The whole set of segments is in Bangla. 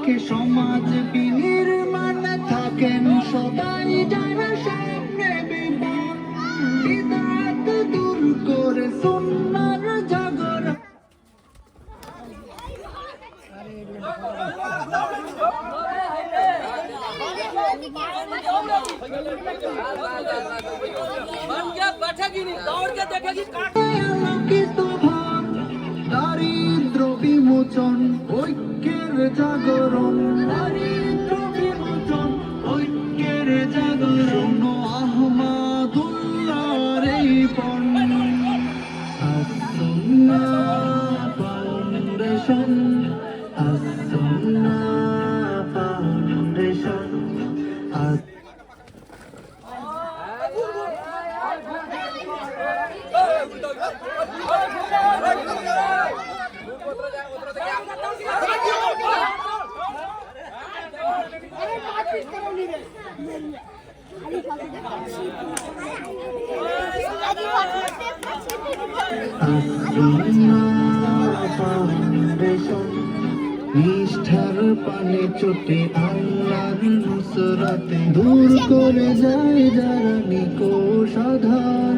থেকে সমাজ বিনির্মাণে থাকেন সবাই যারা সামনে বিপদ বিদাত দূর করে সুন্নাহর জাগরণ। দারিদ্র বিমোচন ঐক্যের জাগরণ, দারিদ্র বিমোচন ঐক্যের জাগরণ। আহমাদুল্লাহর এই পণ আস-সুন্নাহ ফাউন্ডেশন, আস-সুন্নাহ ফাউন্ডেশন। নিষ্ঠার পানে চোটে আল্লাহর নুসরাতে দূর করে যায় যারা নিকোষাধার।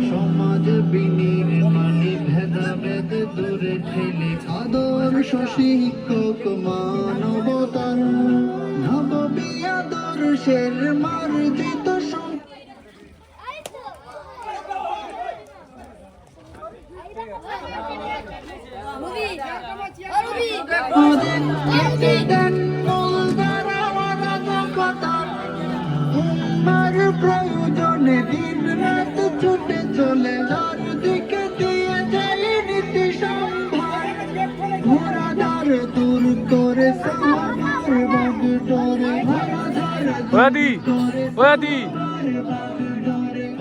সমাজ বিনির্মাণে ভেদাভেদ দূরে ঠেলে আদর্শ শিক্ষক মানবতার নববী আদর্শের মার্জিত প্রয়োজনে দিন রাত ছুটে চলে যার দিকে দিয়ে যায় নীতি সম্ভার। ঘোড়াধার দূর করে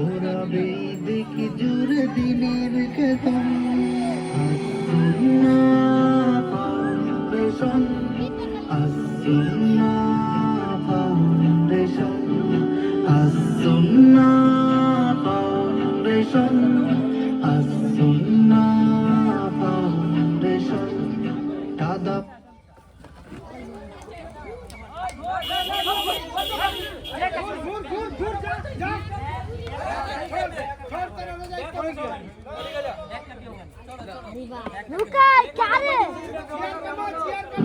ওরাবে দেখি জুড়ে দিনের কেতন। Foundation, As-Sunnah foundation, As-Sunnah foundation, As-Sunnah foundation. দাদা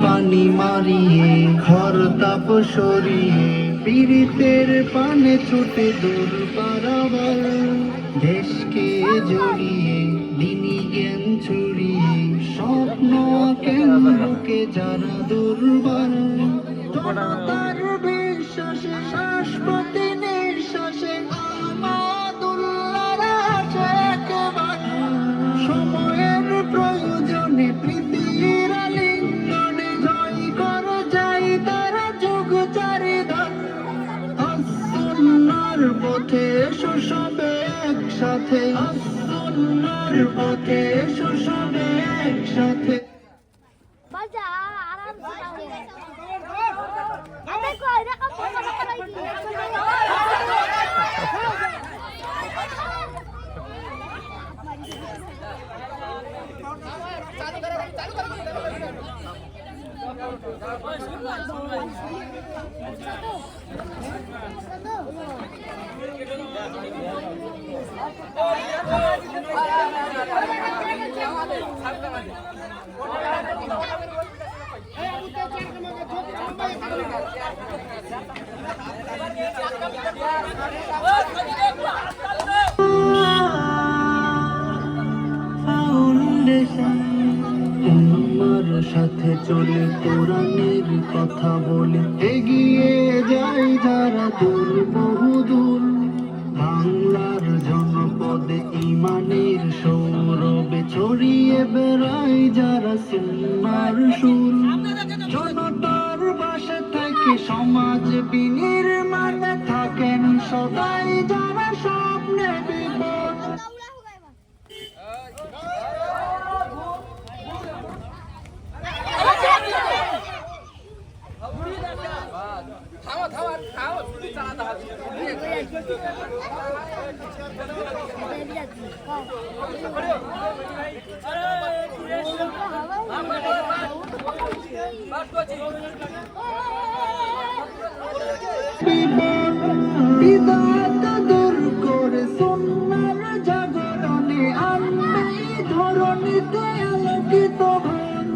পানি মারিয়ে ঘর তাপ সরিয়ে পীড়িতের পানে ছুটে দূর পারাবার। দেশকে জড়িয়ে দিনী জ্ঞান ছড়িয়ে স্বপ্ন কেন্দ্রকে যারা দুর্বার। জনতার বিশ্বাসে শ্বাসপতি নিঃশ্বাসে আহমাদুল্লাহর আসে একবার। সময়ের প্রয়োজনে প্রীতির আলিঙ্গনে জয় করে যায় তারা যুগ চারিদার। আস-সুন্নাহর পথে এসো সবে একসাথে, আস-সুন্নাহর পথে এসো সবে একসাথে। সাথে চলে কোরআনের কথা বলে এগিয়ে যায় যারা দূর বহুদূর। বাংলার জনপদে ইমানের সৌরভে ছড়িয়ে বেড়ায় যারা সুন্নাহর সুর। জনতার পাশে থেকে সমাজ বিনির্মাণে থাকেন সদাই যারা স্বপ্নে বিপদ। বিদাত দূর করে সুন্নার জাগরণে আনবে ধরণীতে আলোকিত ভান,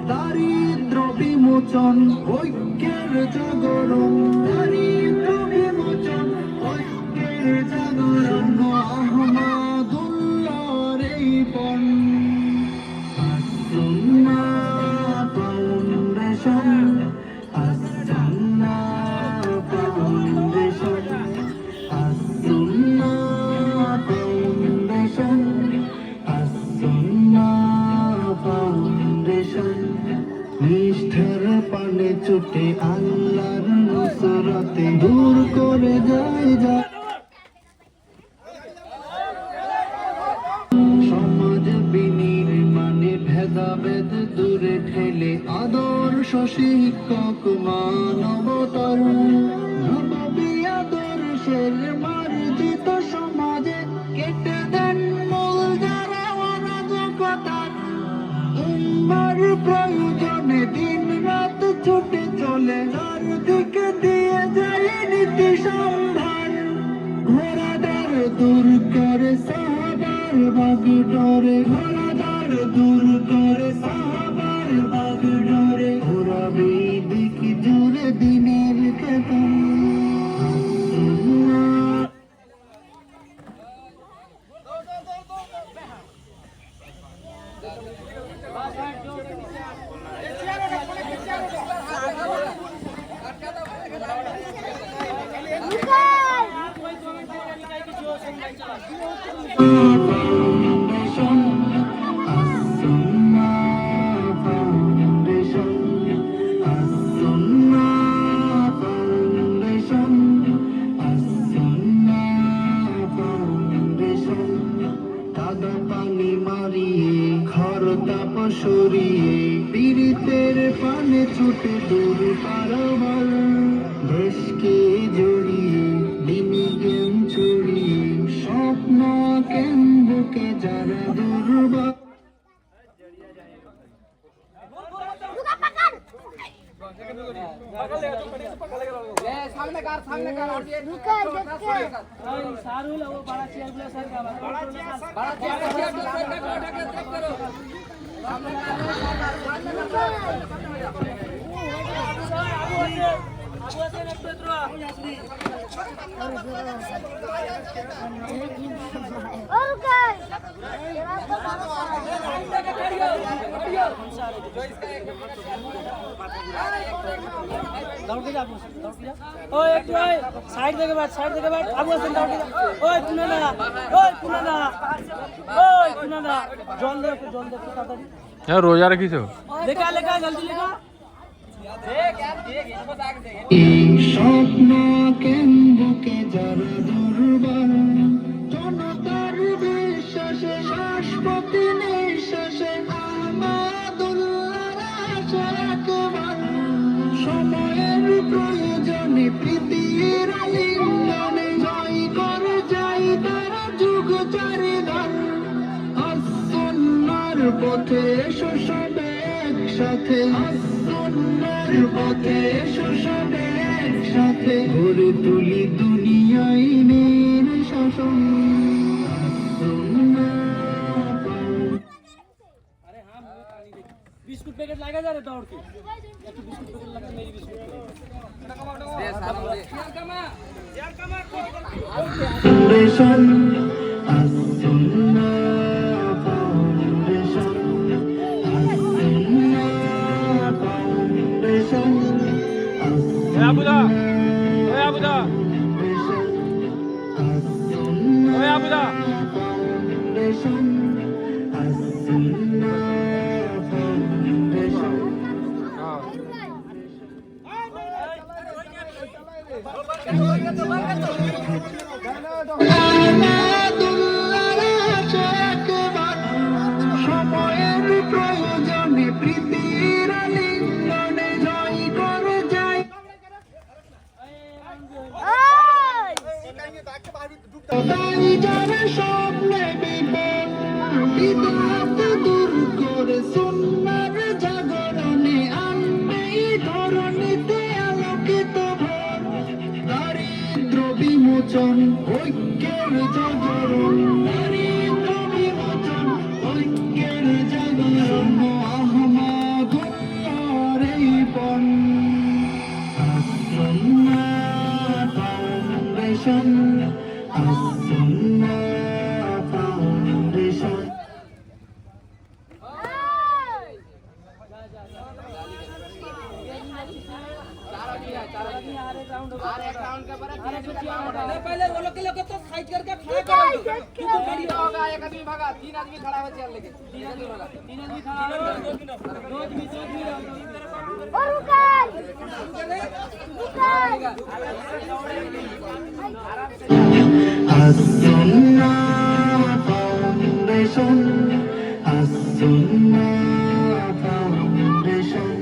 দারিদ্র বিমোচন ঐক্যের জাগরণ, দারিদ্র বিমোচন ঐক্যের জাগরণ, আহমদুল্লাহর এই পণ সুন্নাহ ফাউন্ডেশন, সুন্নাহ ফাউন্ডেশন, সুন্নাহ ফাউন্ডেশন, সুন্নাহ ফাউন্ডেশন। নিষ্ঠার পানে ছুটে আল্লাহর নুসরতে দূর করে যায় সমাজ বিনির্মাণে ভেদাভেদ দূরে ঠেলে আদর্শ শিক্ষক মানবতার, নবী আদর্শের মার্জিত সমাজে কেটে দেন মূল যারা অরাজকতার। উম্মার প্রয়োজনে দিন রাত ছুটে চলে চারদিকে দিয়ে যায় নীতি সম্ভার, ঘোড়াদার দূর করে সাহাবার বাগডোরে, ঘোড়াদার দূর করে সাহাবার বাগডোরে, ঘোরাবে দিক জুড়ে দিনের কেতন। সরিয়ে পীড়িতের পানে ছুটে দূর পারাবার, দেশকে জড়িয়ে দিনী জ্ঞান ছড়িয়ে স্বপ্ন কেন বুকে যারা দুর্বার। सामने कार और ये रुका सारुल वो बड़ा चेयर ब्लो सर का बड़ा चेयर चेक करो सामने और क्या दौड़ के जा ओए एक ओए साइड देके बैठ आबू से दौड़ के जा ओए पुनाना जल दे ताड़ी यार रोजा रखिছো लेका जल्दी लेका देख यार देख इसको आगे देख এই স্বপ্ন কেন বুকে যারা দুর্বার, জনতার বিশ্বাসে শাশ্বতী নিঃশ্বাসে আমাদুল্লাহর আশা একবার, সময়ের প্রয়োজনে প্রীতির আলিঙ্গনে জয় করে যাই তারা যুগ চারিদার। আসুন্নাহর পথে এসো সবে একসাথে, আসুন্নাহর পথে এসো সবে একসাথে, গড়ে তুলি দুনিয়ায় নীর শাসন। अरे हां मुंह पानी दे बिस्कुट पैकेट लगा जा रे दौड़ के एक बिस्कुट पैकेट लगा मेरी बिस्कुट दे सारा दे यार कमा foundation, as-sunnah foundation, as-sunnah foundation, আবুদা ওই আবুদা ওই আবুদা फाउंडेशन, as-sunnah फाउंडेशन। আমাদুল্লাহর আশা একবার, সময়ের প্রয়োজনে প্রীতির আলিঙ্গনে জয় করে যায় তাই যারা স্বপ্নে বিপদ, বিদাত দূর করে সুন্নাহর জাগরণে আনবে বিমোচন ঐক্যের জাগরণ নারীত্ব বিমোচন ঐক্যের জাগরণ আহমদ এই বন আসুন্নাহ ফাউন্ডেশন আসুন্নাহ ফাউন্ডেশন पहले वो लोग के लोग तो साइड करके खड़ा करो तू तो खड़ी होगा एक आदमी भागा तीन आदमी खड़ा हो चल लेके तीन आदमी भागा तीन आदमी खड़ा हो दो आदमी रुका আসুন্নাহ ফাউন্ডেশন আসুন্নাহ ফাউন্ডেশন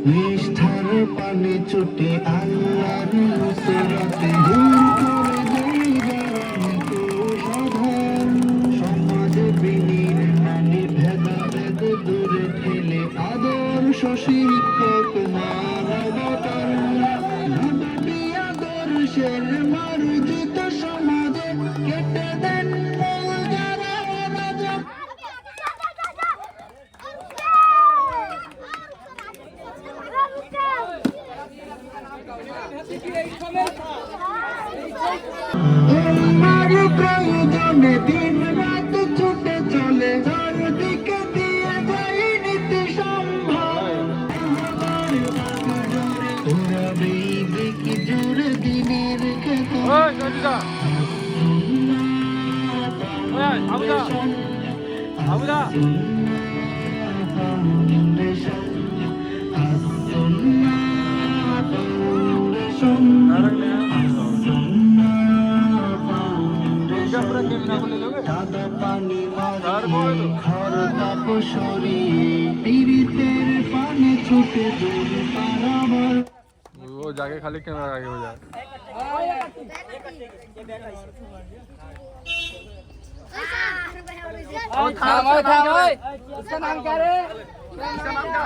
নিষ্ঠার পানি ছুটে আল্লাহর নুসরাতে দূর করে দেই জাগরণিত সাধন সমাজ বিনির্মাণে ভেদাভেদ দূরে ঠেলে আদর্শ শিক্ষক মানবতার নবী আদর্শের মার্জিত সমাজে কেটে দেন মূল যারা অনাজব তোমার প্রয়োজনে দিন রাত ছুটে চলে চারদিকে দিয়ে যাই নীতি সম্ভার ওরা বেইবেক জোরে দিনের খেতা ওই সঞ্জিতা ওই আবুদা আবুদা ফাউন্ডেশন আসুন্নাহ ফাউন্ডেশন সাদা পানি মারি খরতাপ সরিয়ে পীড়িতের পানে ছুটে দূর পারাবার वो जाके खाली कैमरा आगे हो जाए थाम ओए उसका नाम क्या रे उसका नाम क्या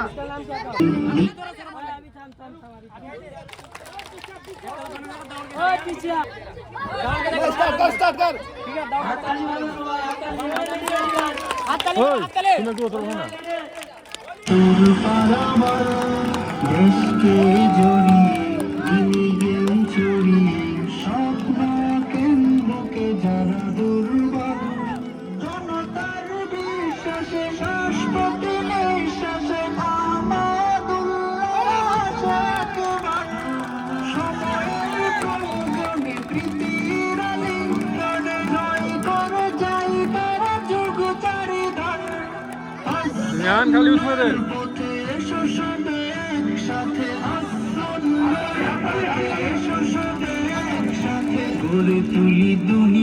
ओए पीछे स्टार्ट कर ठीक है हाथ ताली তুমি একটু ওতর না তোর পারাবার দেশকে জড়িয়ে গেম ছড়িয়ে স্বপ্ন কেন্দ্রকে যারা দুর্বল জনতার বিশ্বাসে শাশ্বতী নিঃশ্বাসে আমাদুল্লাহ সময়ের প্রয়োজনে প্রীতির আলিঙ্গনে জয় করে যাই তারা যুগ চারিধার ध्यान खाली उसमें दे পথে এসো সবে একসাথে আসুন এসো সবে একসাথে গড়ে তুলি দুনিয়া